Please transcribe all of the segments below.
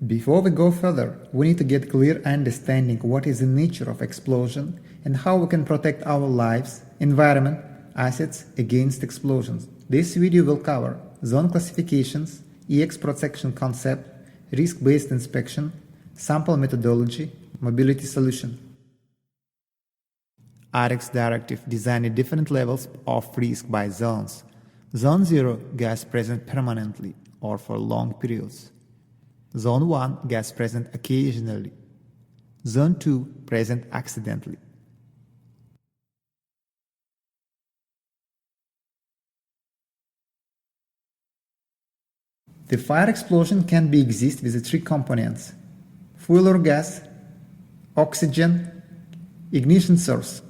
Before we go further, we need to get clear understanding what is the nature of explosion and how we can protect our lives, environment, assets against explosions. This video will cover zone classifications, EX protection concept, risk-based inspection, sample methodology, mobility solution. RX directive designed different levels of risk by zones. Zone 0, gas present permanently or for long periods. Zone 1, gas present occasionally. Zone 2, present accidentally. The fire explosion can be exist with three components: fuel or gas, oxygen, ignition source.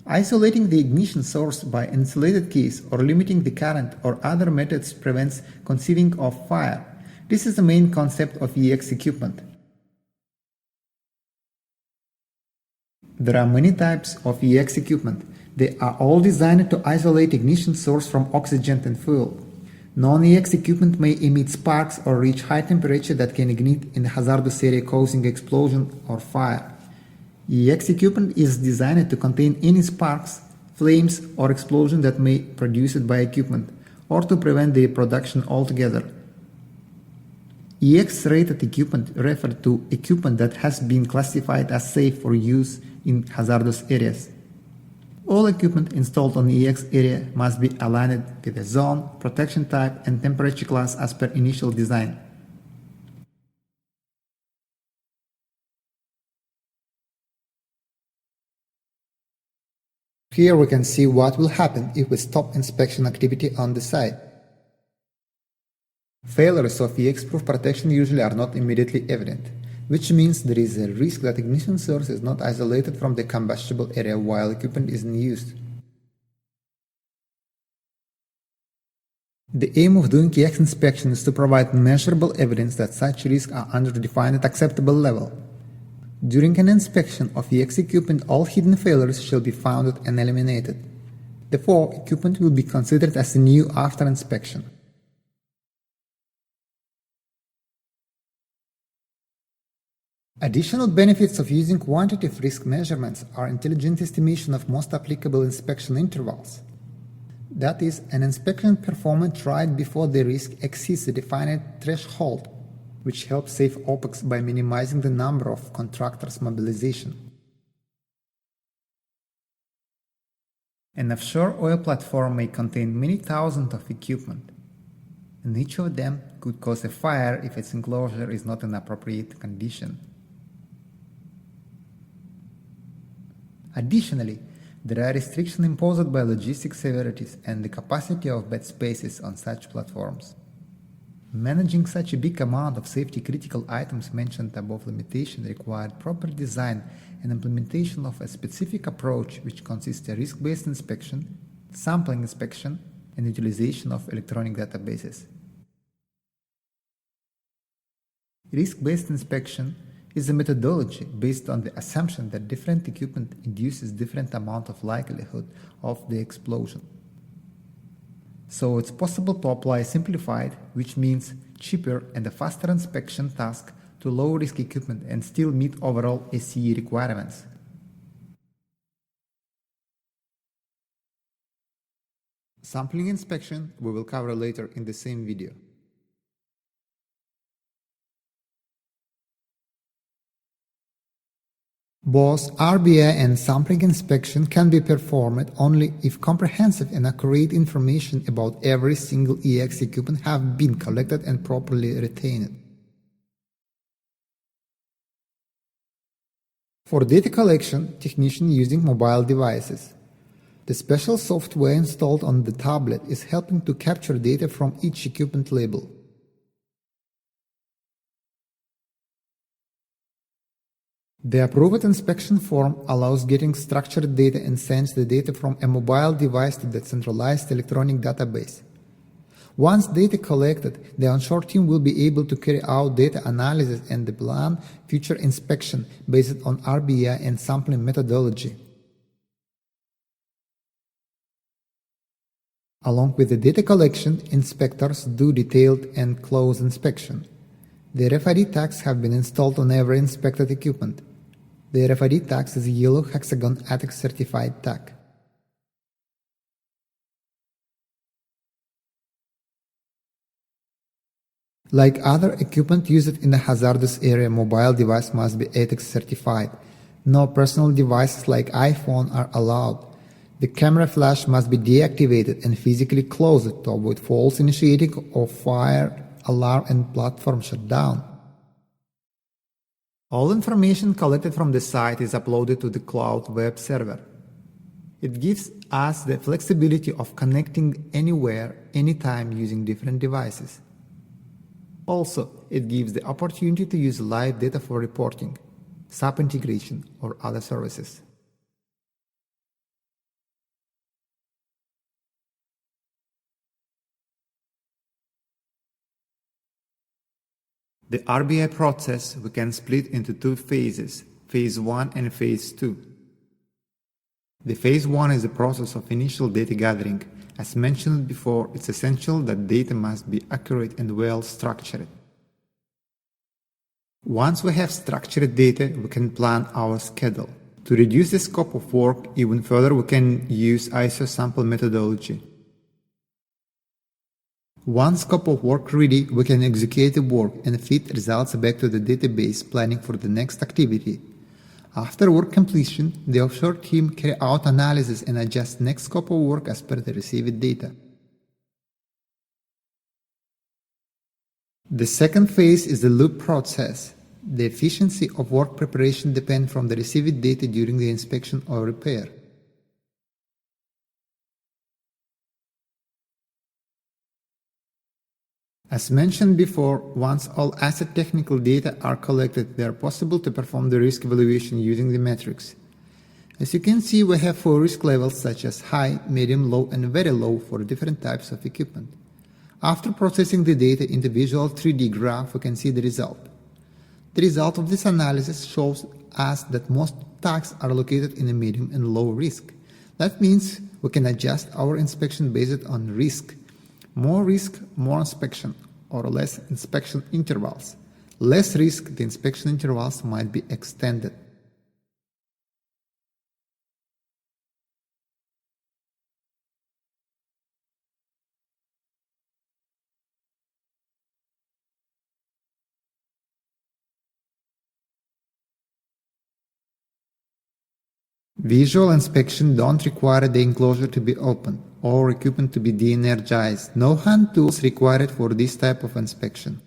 Isolating the ignition source by insulated case or limiting the current or other methods prevents conceiving of fire. This is the main concept of EX equipment. There are many types of EX equipment. They are all designed to isolate ignition source from oxygen and fuel. Non-EX equipment may emit sparks or reach high temperature that can ignite in the hazardous area, causing explosion or fire. EX equipment is designed to contain any sparks, flames, or explosion that may be produced by equipment, or to prevent their production altogether. EX-rated equipment refers to equipment that has been classified as safe for use in hazardous areas. All equipment installed on the EX area must be aligned with the zone, protection type, and temperature class as per initial design. Here we can see what will happen if we stop inspection activity on the site. Failures of EX-proof protection usually are not immediately evident, which means there is a risk that ignition source is not isolated from the combustible area while equipment is in use. The aim of doing EX inspection is to provide measurable evidence that such risks are under a defined acceptable level. During an inspection of EX equipment, all hidden failures shall be found and eliminated. Therefore, equipment will be considered as new after inspection. Additional benefits of using quantitative risk measurements are intelligent estimation of most applicable inspection intervals. That is, an inspection performed right before the risk exceeds the defined threshold, which helps save OPEX by minimizing the number of contractors' mobilization. An offshore oil platform may contain many thousands of equipment, and each of them could cause a fire if its enclosure is not in appropriate condition. Additionally, there are restrictions imposed by logistic severities and the capacity of bed spaces on such platforms. Managing such a big amount of safety-critical items mentioned above limitation required proper design and implementation of a specific approach which consists of risk-based inspection, sampling inspection, and utilization of electronic databases. Risk-based inspection is a methodology based on the assumption that different equipment induces different amount of likelihood of the explosion. So it's possible to apply simplified, which means cheaper and a faster inspection task to low-risk equipment and still meet overall SCE requirements. Sampling inspection we will cover later in the same video. Both RBI and sampling inspection can be performed only if comprehensive and accurate information about every single EX equipment have been collected and properly retained. For data collection, technicians using mobile devices. The special software installed on the tablet is helping to capture data from each equipment label. The approved inspection form allows getting structured data and sends the data from a mobile device to the centralized electronic database. Once data collected, the onshore team will be able to carry out data analysis and plan future inspection based on RBI and sampling methodology. Along with the data collection, inspectors do detailed and close inspection. The RFID tags have been installed on every inspected equipment. The RFID tag is a yellow hexagon ATIC certified tag. Like other equipment used in a hazardous area, mobile device must be ATIC certified. No personal devices like iPhone are allowed. The camera flash must be deactivated and physically closed to avoid false initiating of fire, alarm and platform shutdown. All information collected from the site is uploaded to the cloud web server. It gives us the flexibility of connecting anywhere, anytime using different devices. Also, it gives the opportunity to use live data for reporting, SAP integration, or other services. The Rba process we can split into two phases, phase 1 and phase 2. The phase 1 is the process of initial data gathering. As mentioned before, it's essential that data must be accurate and well structured. Once we have structured data, we can plan our schedule. To reduce the scope of work even further, we can use ISO sample methodology. Once scope of work ready, we can execute the work and feed results back to the database, planning for the next activity. After work completion, the offshore team carry out analysis and adjust next scope of work as per the received data. The second phase is the loop process. The efficiency of work preparation depends from the received data during the inspection or repair. As mentioned before, once all asset technical data are collected, they are possible to perform the risk evaluation using the metrics. As you can see, we have 4 risk levels such as high, medium, low and very low for different types of equipment. After processing the data in the visual 3D graph, we can see the result. The result of this analysis shows us that most tags are located in a medium and low risk. That means we can adjust our inspection based on risk. More risk, more inspection, or less inspection intervals. Less risk, the inspection intervals might be extended. Visual inspection don't require the enclosure to be open or equipment to be de-energized. No hand tools required for this type of inspection.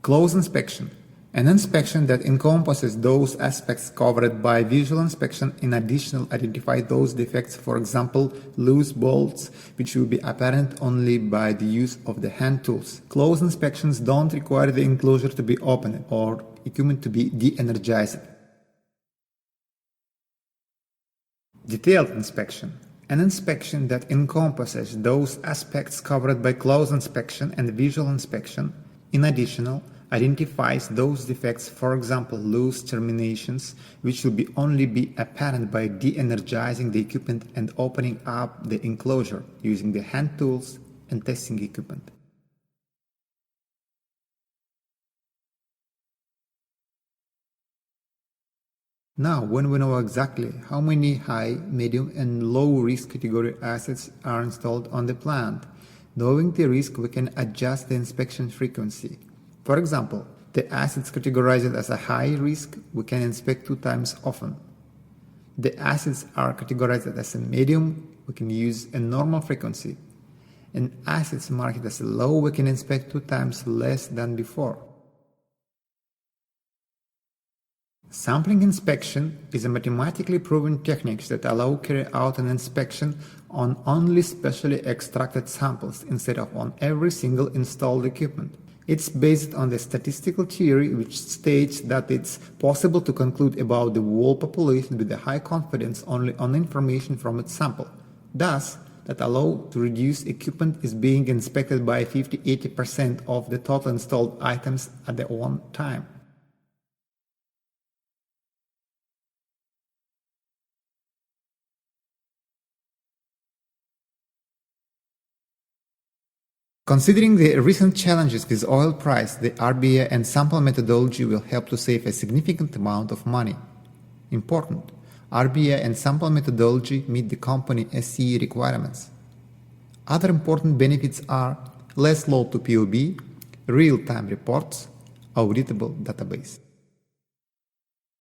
Close inspection. An inspection that encompasses those aspects covered by visual inspection in addition identify those defects, for example, loose bolts, which will be apparent only by the use of the hand tools. Close inspections don't require the enclosure to be opened or equipment to be de-energized. Detailed inspection. An inspection that encompasses those aspects covered by close inspection and visual inspection, in addition, identifies those defects, for example, loose terminations, which will only be apparent by de-energizing the equipment and opening up the enclosure using the hand tools and testing equipment. Now, when we know exactly how many high, medium and low risk category assets are installed on the plant, knowing the risk, we can adjust the inspection frequency. For example, the assets categorized as a high risk, we can inspect 2 times often. The assets are categorized as a medium, we can use a normal frequency. And assets marked as low, we can inspect 2 times less than before. Sampling inspection is a mathematically proven technique that allows carry out an inspection on only specially extracted samples instead of on every single installed equipment. It's based on the statistical theory which states that it's possible to conclude about the whole population with a high confidence only on information from its sample. Thus, that allows to reduce equipment is being inspected by 50–80% of the total installed items at the one time. Considering the recent challenges with oil price, the Rba and sample methodology will help to save a significant amount of money. Important: Rba and sample methodology meet the company SCE requirements. Other important benefits are less load to POB, real-time reports, auditable database.